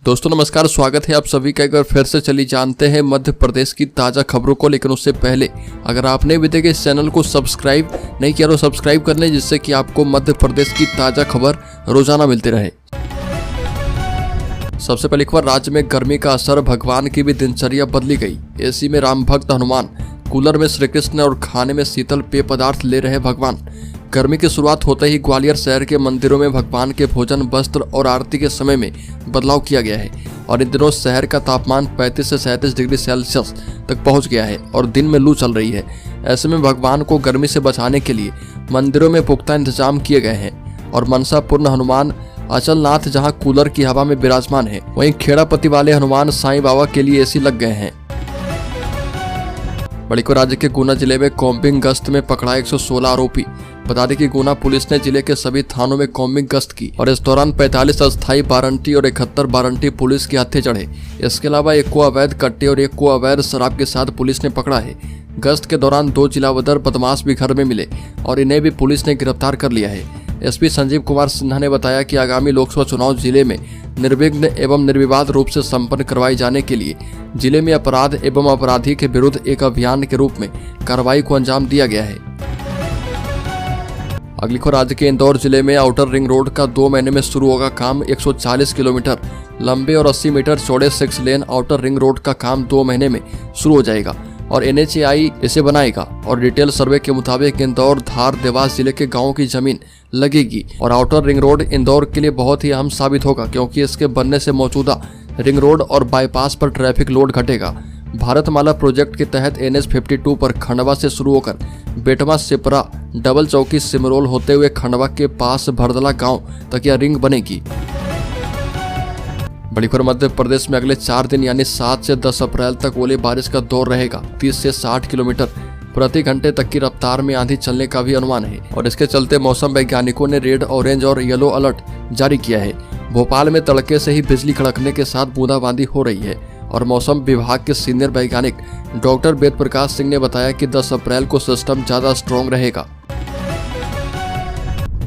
दोस्तों नमस्कार, स्वागत है आप सभी का। एक बार फिर से चली जानते हैं मध्य प्रदेश की ताज़ा खबरों को। लेकिन उससे पहले अगर आपने अभी तक इस चैनल को सब्सक्राइब नहीं किया तो सब्सक्राइब कर लें, जिससे कि आपको मध्य प्रदेश की ताज़ा खबर रोजाना मिलती रहे। सबसे पहले खबर, राज्य में गर्मी का असर, भगवान की भी दिनचर्या बदली गई। एसी में राम भक्त हनुमान, कूलर में श्री कृष्ण और खाने में शीतल पेय पदार्थ ले रहे भगवान। गर्मी की शुरुआत होते ही ग्वालियर शहर के मंदिरों में भगवान के भोजन, वस्त्र और आरती के समय में बदलाव किया गया है। और इन दिनों शहर का तापमान 35 से 37 डिग्री सेल्सियस तक पहुंच गया है और दिन में लू चल रही है। ऐसे में भगवान को गर्मी से बचाने के लिए मंदिरों में पुख्ता इंतजाम किए गए हैं। और मनसा पूर्ण हनुमान अचलनाथ जहां कूलर की हवा में विराजमान है, वहीं खेड़ापति वाले हनुमान साईं बाबा के लिए एसी लग गए हैं। बड़ी को राज्य के गुना जिले में कॉम्बिंग गश्त में पकड़ा 116 आरोपी। बता दें कि गुना पुलिस ने जिले के सभी थानों में कॉम्बिंग गश्त की और इस दौरान 45 अस्थायी वारंटी और 71 वारंटी पुलिस के हाथे चढ़े। इसके अलावा एक को अवैध कट्टे और एक को अवैध शराब के साथ पुलिस ने पकड़ा है। गश्त के दौरान 2 जिलावदर बदमाश भी घर में मिले और इन्हें भी पुलिस ने गिरफ्तार कर लिया है। एसपी संजीव कुमार सिन्हा ने बताया कि आगामी लोकसभा चुनाव जिले में निर्विघ्न एवं निर्विवाद रूप से संपन्न करवाए जाने के लिए जिले में अपराध एवं अपराधी के विरुद्ध एक अभियान के रूप में कार्रवाई को अंजाम दिया गया है। अगली खबर, राज्य के इंदौर जिले में आउटर रिंग रोड का 2 महीने में शुरू होगा काम। 140 किलोमीटर लंबे और 80 मीटर चौड़े 6 लेन आउटर रिंग रोड का काम 2 महीने में शुरू हो जाएगा और NHAI इसे बनाएगा। और डिटेल सर्वे के मुताबिक इंदौर, धार, देवास जिले के गांवों की जमीन लगेगी और आउटर रिंग रोड इंदौर के लिए बहुत ही अहम साबित होगा, क्योंकि इसके बनने से मौजूदा रिंग रोड और बाईपास पर ट्रैफिक लोड घटेगा। भारतमाला प्रोजेक्ट के तहत NH52 पर खंडवा से शुरू होकर बेटवा, सिपरा, डबल चौकी, सिमरोल होते हुए खंडवा के पास भरदला गांव तक यह रिंग बनेगी। बड़ी खबर, मध्य प्रदेश में अगले 4 दिन यानी 7 से 10 अप्रैल तक ओले बारिश का दौर रहेगा। 30 से 60 किलोमीटर प्रति घंटे तक की रफ्तार में आंधी चलने का भी अनुमान है और इसके चलते मौसम वैज्ञानिकों ने रेड, ऑरेंज और येलो अलर्ट जारी किया है। भोपाल में तड़के से ही बिजली कड़कने के साथ बूंदाबांदी हो रही है और मौसम विभाग के सीनियर वैज्ञानिक डॉक्टर वेद प्रकाश सिंह ने बताया कि 10 अप्रैल को सिस्टम ज्यादा स्ट्रॉन्ग रहेगा।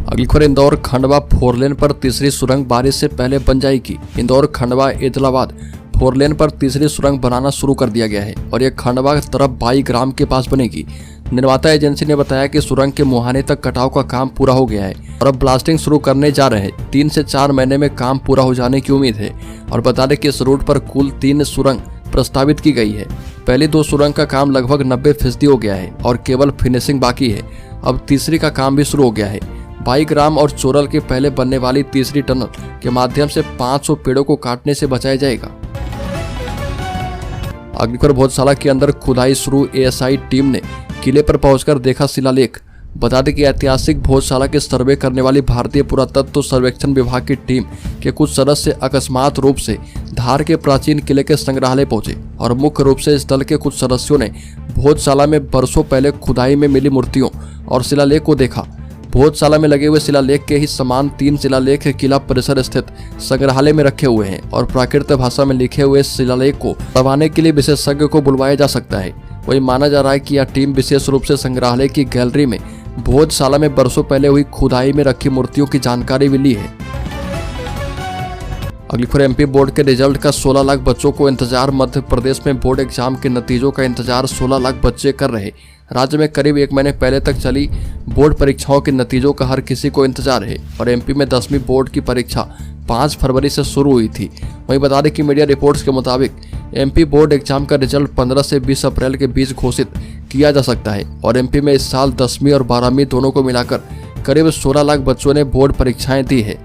अगली खबर, इंदौर खंडवा 4 लेन पर तीसरी सुरंग बारिश से पहले बन जाएगी। इंदौर खंडवा एदलाबाद 4 लेन पर तीसरी सुरंग बनाना शुरू कर दिया गया है और यह खंडवा तरफ 22 ग्राम के पास बनेगी। निर्माता एजेंसी ने बताया कि सुरंग के मुहाने तक कटाव का काम पूरा हो गया है और अब ब्लास्टिंग शुरू करने जा रहे हैं। 3 से 4 महीने में काम पूरा हो जाने की उम्मीद है। और बता दें कि इस रूट पर कुल 3 सुरंग प्रस्तावित की गई है। पहली 2 सुरंग का काम लगभग 90% हो गया है और केवल फिनिशिंग बाकी है। अब तीसरी का काम भी शुरू हो गया है। 22 ग्राम और चोरल के पहले बनने वाली तीसरी टनल के माध्यम से 500 पेड़ों को काटने से बचाया जाएगा। अगली खबर, भोजशाला के अंदर खुदाई शुरू, ASI टीम ने किले पर पहुंचकर देखा शिलालेख। बता दें कि ऐतिहासिक भोजशाला के सर्वे करने वाली भारतीय पुरातत्व सर्वेक्षण विभाग की टीम के कुछ सदस्य अकस्मात रूप से धार के प्राचीन किले के संग्रहालय पहुंचे और मुख्य रूप से इस दल के कुछ सदस्यों ने भोजशाला में बरसों पहले खुदाई में मिली मूर्तियों और शिलालेख को देखा। भोजशाला में लगे हुए शिलालेख के ही समान 3 शिलालेख किला परिसर स्थित संग्रहालय में रखे हुए हैं और प्राकृत भाषा में लिखे हुए शिलालेख को पढ़वाने के लिए विशेषज्ञ को बुलवाया जा सकता है। वही माना जा रहा है कि यह टीम विशेष रूप से संग्रहालय की गैलरी में भोजशाला में बरसों पहले हुई खुदाई में रखी मूर्तियों की जानकारी भी ली है। अगली खबर, MP बोर्ड के रिजल्ट का 16 लाख बच्चों को इंतजार। मध्य प्रदेश में बोर्ड एग्जाम के नतीजों का इंतजार 16 लाख बच्चे कर रहे। राज्य में करीब 1 महीने पहले तक चली बोर्ड परीक्षाओं के नतीजों का हर किसी को इंतजार है और MP में 10वीं बोर्ड की परीक्षा 5 फरवरी से शुरू हुई थी। वहीं बता दें कि मीडिया रिपोर्ट्स के मुताबिक MP बोर्ड एग्जाम का रिजल्ट 15 से 20 अप्रैल के बीच घोषित किया जा सकता है और MP में इस साल 10वीं और 12वीं दोनों को मिलाकर करीब 16 लाख बच्चों ने बोर्ड परीक्षाएं दी है।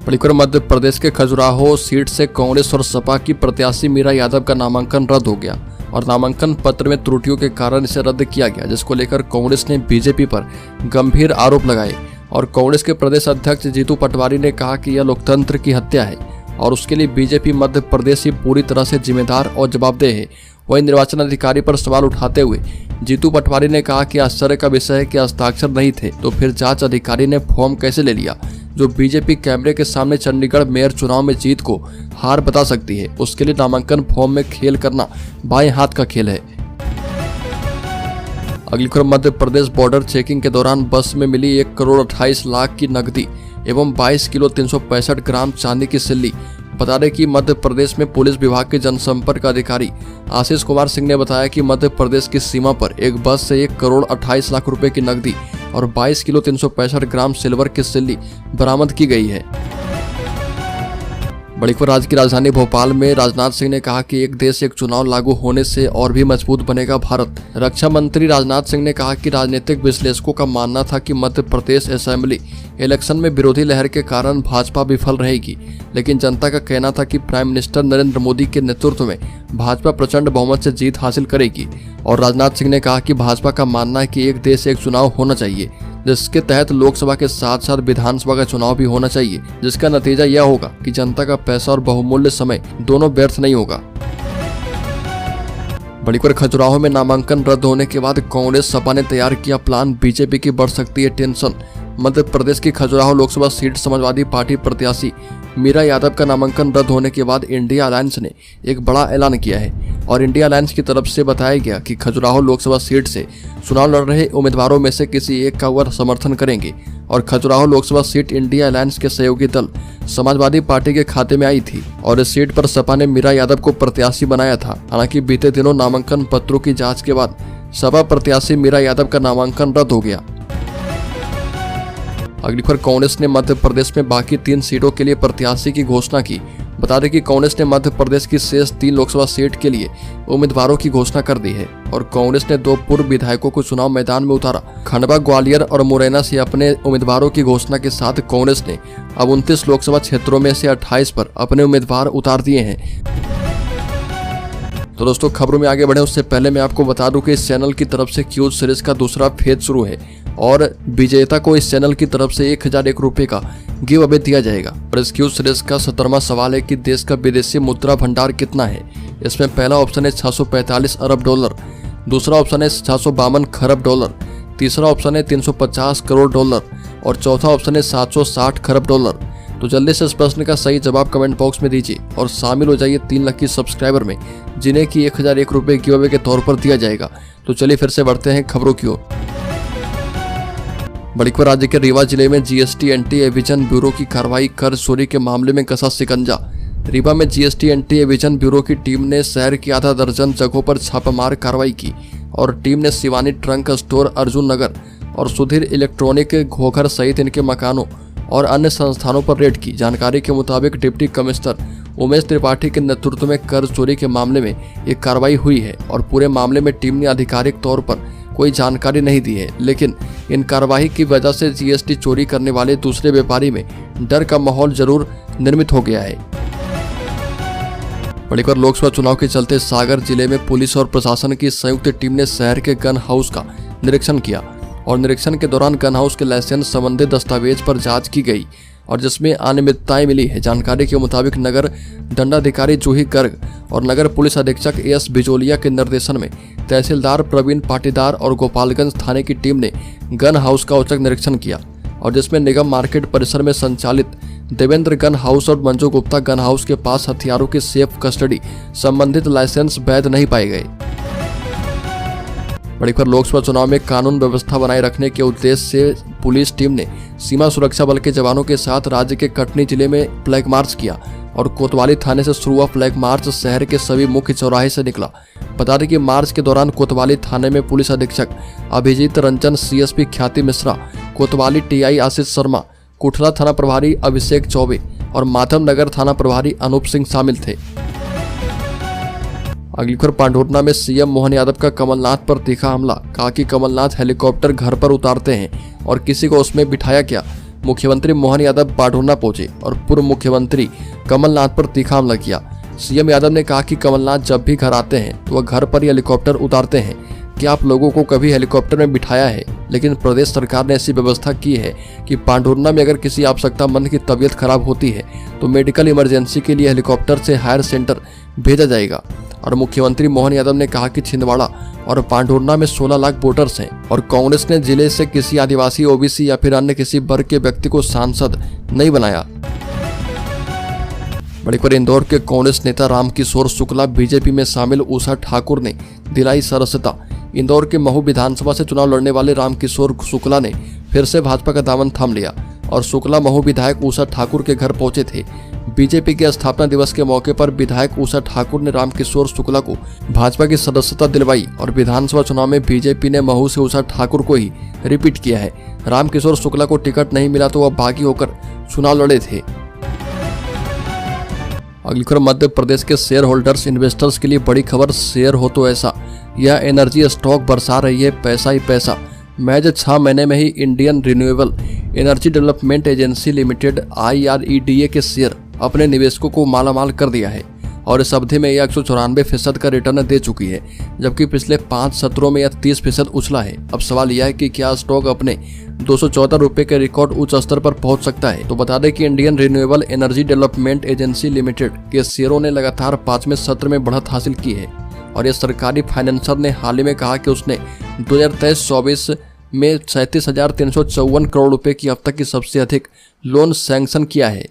मध्य प्रदेश के खजुराहो सीट से कांग्रेस और सपा की प्रत्याशी मीरा यादव का नामांकन रद्द हो गया और नामांकन पत्र में त्रुटियों के कारण इसे रद्द किया गया, जिसको लेकर कांग्रेस ने बीजेपी पर गंभीर आरोप लगाए। और कांग्रेस के प्रदेश अध्यक्ष जीतू पटवारी ने कहा कि यह लोकतंत्र की हत्या है और उसके लिए बीजेपी मध्य प्रदेश ही पूरी तरह से जिम्मेदार और जवाबदेह है। वहीं निर्वाचन अधिकारी पर सवाल उठाते हुए जीतू पटवारी ने कहा कि आश्चर्य का विषय है कि हस्ताक्षर नहीं थे तो फिर जांच अधिकारी ने फॉर्म कैसे ले लिया, जो बीजेपी कैमरे के सामने चंडीगढ़ मेयर चुनाव में जीत को हार बता सकती है। उसके लिए नामांकन फॉर्म में खेल करना बाएं हाथ का खेल है। अगली खबर, मध्य प्रदेश बॉर्डर चेकिंग के दौरान बस में मिली 1 करोड़ 28 लाख की नकदी। एवं 22 किलो 365 ग्राम चांदी की सिल्ली। बता दें कि मध्य प्रदेश में पुलिस विभाग के जनसंपर्क अधिकारी आशीष कुमार सिंह ने बताया कि मध्य प्रदेश की सीमा पर एक बस से 1 करोड़ 28 लाख रुपए की नकदी और 22 किलो 365 ग्राम सिल्वर की सिल्ली बरामद की गई है। बड़ी खबर राज्य की राजधानी भोपाल में राजनाथ सिंह ने कहा कि एक देश एक चुनाव लागू होने से और भी मजबूत बनेगा भारत। रक्षा मंत्री राजनाथ सिंह ने कहा कि राजनीतिक विश्लेषकों का मानना था कि मध्य प्रदेश असेंबली इलेक्शन में विरोधी लहर के कारण भाजपा विफल रहेगी, लेकिन जनता का कहना था कि प्राइम मिनिस्टर नरेंद्र मोदी के नेतृत्व में भाजपा प्रचंड बहुमत से जीत हासिल करेगी। और राजनाथ सिंह ने कहा कि भाजपा का मानना है कि एक देश एक चुनाव होना चाहिए, जिसके तहत लोकसभा के साथ साथ विधानसभा का चुनाव भी होना चाहिए, जिसका नतीजा यह होगा कि जनता का पैसा और बहुमूल्य समय दोनों व्यर्थ नहीं होगा। बड़ी खबर खजुराहो में नामांकन रद्द होने के बाद कांग्रेस सपा ने तैयार किया प्लान, बीजेपी की बढ़ सकती है टेंशन। मध्य प्रदेश की खजुराहो लोकसभा सीट समाजवादी पार्टी प्रत्याशी मीरा यादव का नामांकन रद्द होने के बाद इंडिया अलायंस ने एक बड़ा ऐलान किया है और इंडिया अलायंस की तरफ से बताया गया कि खजुराहो लोकसभा सीट से चुनाव लड़ रहे उम्मीदवारों में से किसी एक का वह समर्थन करेंगे। और Khajuraho Lok Sabha seat India alliance के सहयोगी दल समाजवादी पार्टी के खाते में आई थी और इस सीट पर सपा ने मीरा यादव को प्रत्याशी बनाया था। हालांकि बीते दिनों नामांकन पत्रों की जांच के बाद सपा प्रत्याशी मीरा यादव का नामांकन रद्द हो गया। अगली खबर कांग्रेस ने मध्य प्रदेश में बाकी 3 सीटों के लिए प्रत्याशी की घोषणा की। बता दें कि कांग्रेस ने मध्य प्रदेश की शेष 3 लोकसभा सीट के लिए उम्मीदवारों की घोषणा कर दी है और कांग्रेस ने 2 पूर्व विधायकों को चुनाव मैदान में उतारा। खंडवा, ग्वालियर और मुरैना से अपने उम्मीदवारों की घोषणा के साथ कांग्रेस ने अब 29 लोकसभा क्षेत्रों में से 28 पर अपने उम्मीदवार उतार दिए हैं। तो दोस्तों, खबरों में आगे बढ़े उससे पहले मैं आपको बता दूं कि इस चैनल की तरफ से क्यूज सीरीज का दूसरा फेज शुरू है और विजेता को इस चैनल की तरफ से 1001 रुपये का गिव अवे दिया जाएगा। और इस क्यूज सीरीज का 17वां सवाल है कि देश का विदेशी मुद्रा भंडार कितना है। इसमें पहला ऑप्शन है 645 अरब डॉलर, दूसरा ऑप्शन है 652 खरब डॉलर, तीसरा ऑप्शन है 350 करोड़ डॉलर और चौथा ऑप्शन है 760 खरब डॉलर। तो जल्दी से इस प्रश्न का सही जवाब कमेंट बॉक्स में दीजिए और शामिल हो जाइए 3 लकी सब्सक्राइबर में, जिन्हें की 1001 रुपये गिव अवे के तौर पर दिया जाएगा। तो चलिए फिर से बढ़ते हैं खबरों की ओर। बड़ी खबर राज्य के रीवा जिले में जीएसटी एंटी एविजन ब्यूरो की कार्रवाई, कर चोरी के मामले में कसा शिकंजा। रीवा में जीएसटी एंटी एविजन ब्यूरो की टीम ने शहर की आधा दर्जन जगहों पर छापामार कार्रवाई की और टीम ने शिवानी ट्रंक स्टोर, अर्जुन नगर और सुधीर इलेक्ट्रॉनिक घोघर सहित इनके मकानों और अन्य संस्थानों पर रेड की। जानकारी के मुताबिक डिप्टी कमिश्नर उमेश त्रिपाठी के नेतृत्व में कर चोरी के मामले में एक कार्रवाई हुई है और पूरे मामले में टीम ने आधिकारिक तौर पर कोई जानकारी नहीं दी है, लेकिन इन कार्रवाई की वजह से जीएसटी चोरी करने वाले दूसरे व्यापारी में डर का माहौल जरूर निर्मित हो गया है। बड़ी खबर लोकसभा चुनाव के चलते सागर जिले में पुलिस और प्रशासन की संयुक्त टीम ने शहर के गन हाउस का निरीक्षण किया और निरीक्षण के दौरान गन हाउस के लाइसेंस संबंधित दस्तावेज पर जांच की गई और जिसमें अनियमितताएं मिली है। जानकारी के मुताबिक नगर दंडाधिकारी जूही गर्ग और नगर पुलिस अधीक्षक एस बिजोलिया के निर्देशन में तहसीलदार प्रवीण पाटीदार और गोपालगंज थाने की टीम ने गन हाउस का औचक निरीक्षण किया और जिसमें निगम मार्केट परिसर में संचालित देवेंद्र गन हाउस और मंजू गुप्ता गन हाउस के पास हथियारों की सेफ कस्टडी संबंधित लाइसेंस वैध नहीं पाए गए। बड़ी खबर लोकसभा चुनाव में कानून व्यवस्था बनाए रखने के उद्देश्य से पुलिस टीम ने सीमा सुरक्षा बल के जवानों के साथ राज्य के कटनी जिले में फ्लैग मार्च किया और कोतवाली थाने से शुरू हुआ फ्लैग मार्च शहर के सभी मुख्य चौराहे से निकला। बता दें कि मार्च के दौरान कोतवाली थाने में पुलिस अधीक्षक अभिजीत रंजन, सीएसपी ख्याति मिश्रा, कोतवाली टीआई आशीष शर्मा, कुठला थाना प्रभारी अभिषेक चौबे और माधव नगर थाना प्रभारी अनूप सिंह शामिल थे। अगली खबर पांढुर्ना में सीएम मोहन यादव का कमलनाथ पर तीखा हमला, कहा कि कमलनाथ हेलीकॉप्टर घर पर उतारते हैं और किसी को उसमें बिठाया क्या। मुख्यमंत्री मोहन यादव पांढुर्ना पहुंचे और पूर्व मुख्यमंत्री कमलनाथ पर तीखा हमला किया। सीएम यादव ने कहा कि कमलनाथ जब भी घर आते हैं तो वह घर पर ही हेलीकॉप्टर उतारते हैं। क्या आप लोगों को कभी हेलीकॉप्टर में बिठाया है? लेकिन प्रदेश सरकार ने ऐसी व्यवस्था की है कि पांढुर्ना में अगर किसी आवश्यकतामंद की तबीयत खराब होती है तो मेडिकल इमरजेंसी के लिए हेलीकॉप्टर से हायर सेंटर भेजा जाएगा। और मुख्यमंत्री मोहन यादव ने कहा कि छिंदवाड़ा और पांढुर्ना में 16 लाख वोटर्स हैं और कांग्रेस ने जिले से किसी आदिवासी, ओबीसी या फिर अन्य किसी वर्ग के व्यक्ति को सांसद नहीं बनाया। बड़ी खबर इंदौर के कांग्रेस नेता रामकिशोर शुक्ला बीजेपी में शामिल उषा ठाकुर ने दिलाई सदस्यता। इंदौर के महू विधानसभा से चुनाव लड़ने वाले रामकिशोर शुक्ला ने फिर से भाजपा का दामन थाम लिया। और शुक्ला महू विधायक उषा ठाकुर के घर पहुंचे थे। बीजेपी के स्थापना दिवस के मौके पर विधायक उषा ठाकुर ने रामकिशोर शुक्ला को भाजपा की सदस्यता दिलवाई और विधानसभा चुनाव में बीजेपी ने महू से उषा ठाकुर को ही रिपीट किया है। रामकिशोर शुक्ला को टिकट नहीं मिला तो वह बागी होकर चुनाव लड़े थे। अगली खबर मध्य प्रदेश के शेयर होल्डर्स इन्वेस्टर्स के लिए बड़ी खबर। शेयर हो तो ऐसा, यह एनर्जी स्टॉक बरसा रही है पैसा ही पैसा। महज 6 महीने में ही Indian renewable energy development agency limited IREDA के शेयर अपने निवेशकों को मालामाल कर दिया है और इस अवधि में यह 194% का रिटर्न दे चुकी है, जबकि पिछले 5 सत्रों में यह 30% उछला है। अब सवाल यह है कि क्या स्टॉक अपने 214 रुपये के रिकॉर्ड उच्च स्तर पर पहुंच सकता है। तो बता दें कि Indian renewable energy development agency limited के शेयरों ने लगातार 5वें सत्र में बढ़त हासिल की है और यह सरकारी फाइनेंसर ने हाल ही में कहा कि उसने 2023-24 में 37,354 करोड़ रुपए की अब तक की सबसे अधिक लोन सैंक्शन किया है।